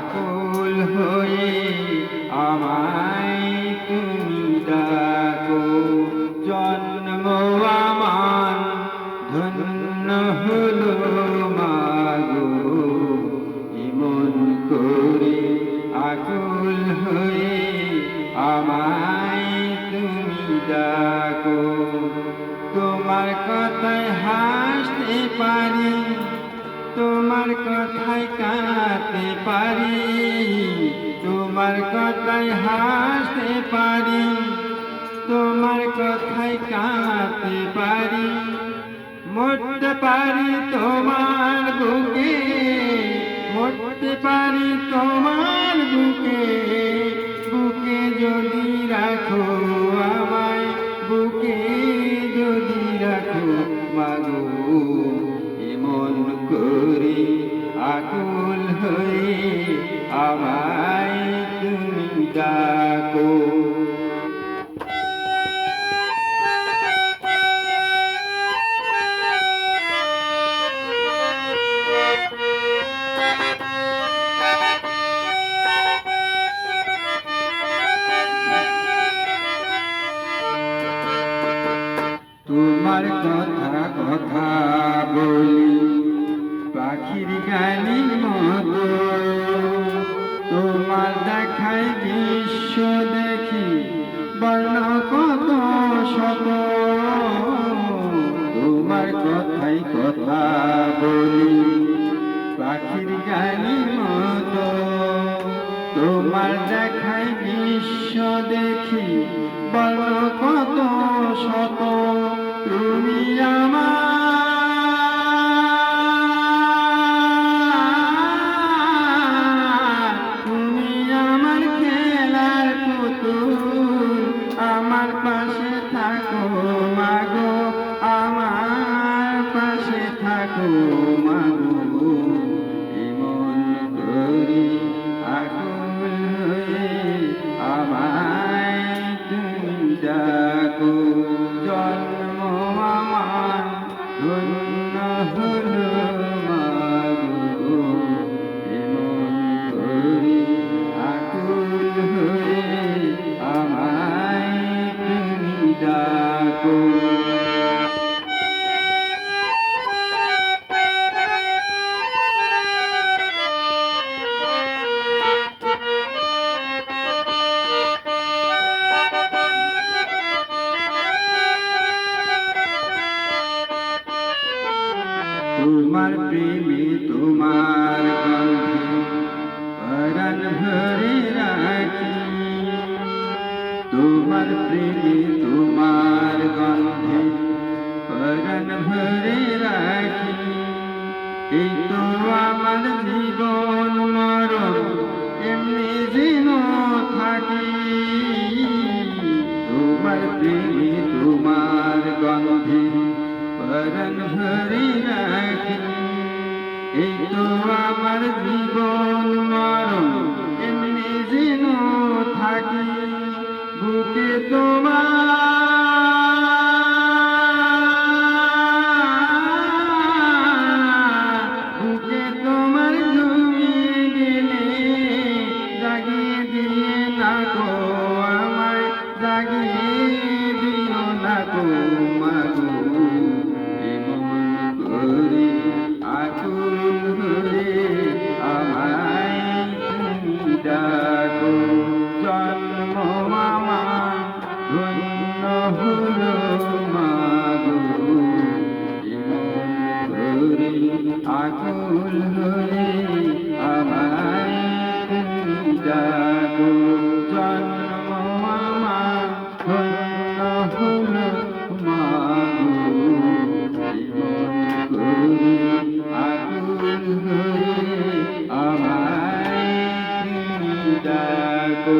আকুল হয়ে আমায় তুমি ডাকো। জন্ম আমার ধন্য হলো মাগো, এমন করে আকুল হয়ে আমায় তুমি ডাকো। তোমার কথায় হাসতে পারি, তোমার কথায় কাঁদতে পারি, তোমার কথায় হাসতে পারি, তোমার কথায় কাঁদতে পারি। মরতে পারি তোমার বুকে, মরতে পারি তোমার বুকে, বুকে যদি রাখো আমায়, বুকে যদি রাখো মাগো, এমন করে আকুল হয়ে আমায় তুমি ডাকো। তোমার কথা কথা বলি পাখির গানের মতো, তোমার দেখায় দৃশ্য দেখি বর্ণ কত শত। তোমার কথাই কথা বলি পাখির গানের মতো, তোমার দেখায় দৃশ্য দেখি বর্ণ কত শত। তুমি আমার খেলার পুতুল, আমার পাশে থাকো মাগো, আমার পাশে থাকো মাগো, এমন করে আকুল হয়ে আমায় তুমি ডাকো। জন্ম আমার ধন্য হলো মাগো, এমন করে আকুল হয়ে আমায় তুমি ডাকো। তোমার প্রেমে তোমার গন্ধে পরাণ ভরে রাখি, তোমার প্রেমে তোমার গন্ধে পরাণ ভরে রাখি। এই তো আমার জীবন মরণ এমনি যেন থাকি, তোমার প্রেমে তোমার গন্ধে পরাণ ভরে রাখি। এই তো আমার জীবন মরণ এমনি যেন থাকি, বুকে তোমার ঘুমিয়ে গেলে জাগিয়ে দিয়ে না গো আমায়, জাগিয়ে দিও না গো মাগো, এমন করে আকুল হয়ে আমায় তুমি ডাকো। জন্ম আমার ধন্য হলো মাগো, এমন করে আকুল হয়ে আমায় তুমি ডাকো। জন্ম আমার ধন্য হলো মাগো, এমন করে আকুল হয়ে আমায় তুমি ডাকো।